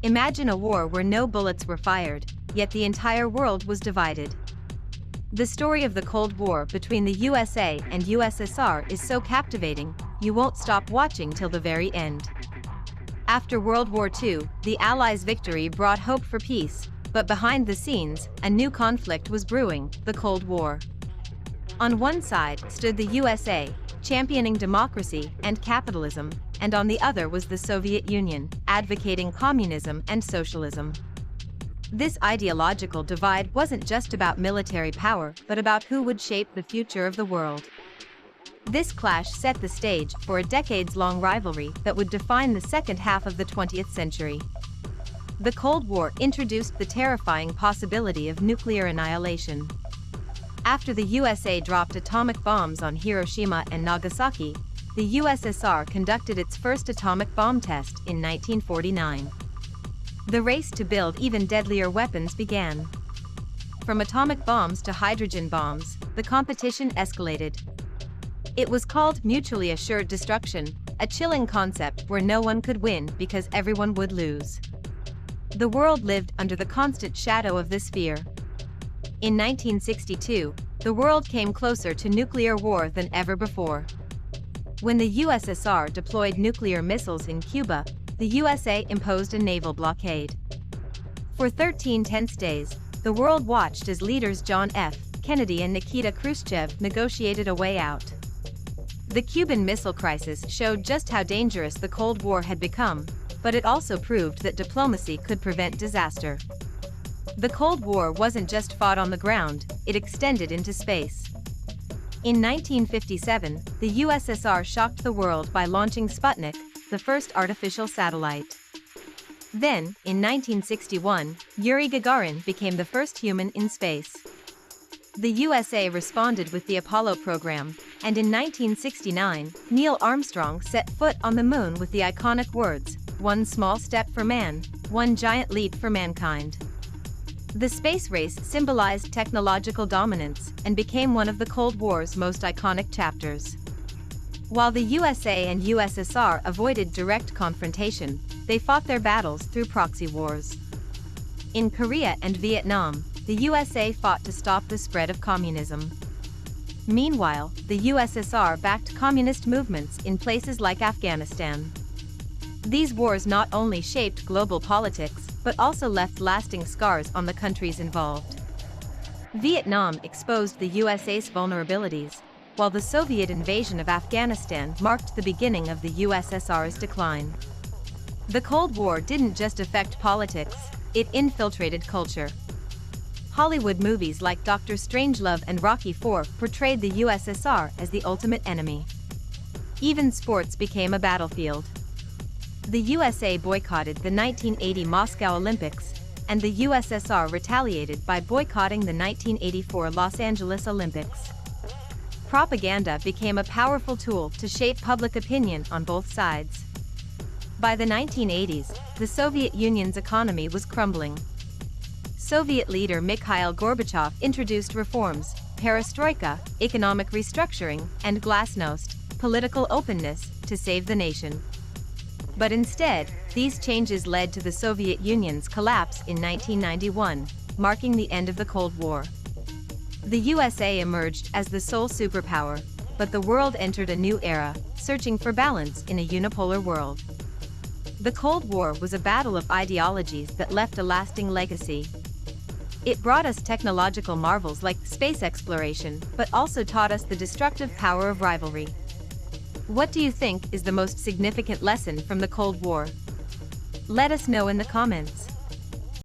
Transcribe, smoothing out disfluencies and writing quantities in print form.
Imagine a war where no bullets were fired, yet the entire world was divided. The story of the Cold War between the USA and USSR is so captivating, you won't stop watching till the very end. After World War II, the Allies' victory brought hope for peace, but behind the scenes, a new conflict was brewing, the Cold War. On one side stood the USA, championing democracy and capitalism, and on the other was the Soviet Union, advocating communism and socialism. This ideological divide wasn't just about military power, but about who would shape the future of the world. This clash set the stage for a decades-long rivalry that would define the second half of the 20th century. The Cold War introduced the terrifying possibility of nuclear annihilation. After the USA dropped atomic bombs on Hiroshima and Nagasaki, the USSR conducted its first atomic bomb test in 1949. The race to build even deadlier weapons began. From atomic bombs to hydrogen bombs, the competition escalated. It was called mutually assured destruction, a chilling concept where no one could win because everyone would lose. The world lived under the constant shadow of this fear. In 1962, the world came closer to nuclear war than ever before. When the USSR deployed nuclear missiles in Cuba, the USA imposed a naval blockade. For 13 tense days, the world watched as leaders John F. Kennedy and Nikita Khrushchev negotiated a way out. The Cuban Missile Crisis showed just how dangerous the Cold War had become, but it also proved that diplomacy could prevent disaster. The Cold War wasn't just fought on the ground, it extended into space. In 1957, the USSR shocked the world by launching Sputnik, the first artificial satellite. Then, in 1961, Yuri Gagarin became the first human in space. The USA responded with the Apollo program, and in 1969, Neil Armstrong set foot on the moon with the iconic words, "One small step for man, one giant leap for mankind." The space race symbolized technological dominance and became one of the Cold War's most iconic chapters. While the USA and USSR avoided direct confrontation, they fought their battles through proxy wars. In Korea and Vietnam, the USA fought to stop the spread of communism. Meanwhile, the USSR backed communist movements in places like Afghanistan. These wars not only shaped global politics, but also left lasting scars on the countries involved. Vietnam exposed the USA's vulnerabilities, while the Soviet invasion of Afghanistan marked the beginning of the USSR's decline. The Cold War didn't just affect politics, it infiltrated culture. Hollywood movies like Dr. Strangelove and Rocky IV portrayed the USSR as the ultimate enemy. Even sports became a battlefield. The USA boycotted the 1980 Moscow Olympics, and the USSR retaliated by boycotting the 1984 Los Angeles Olympics. Propaganda became a powerful tool to shape public opinion on both sides. By the 1980s, the Soviet Union's economy was crumbling. Soviet leader Mikhail Gorbachev introduced reforms, perestroika, economic restructuring, and glasnost, political openness, to save the nation. But instead, these changes led to the Soviet Union's collapse in 1991, marking the end of the Cold War. The USA emerged as the sole superpower, but the world entered a new era, searching for balance in a unipolar world. The Cold War was a battle of ideologies that left a lasting legacy. It brought us technological marvels like space exploration, but also taught us the destructive power of rivalry. What do you think is the most significant lesson from the Cold War? Let us know in the comments.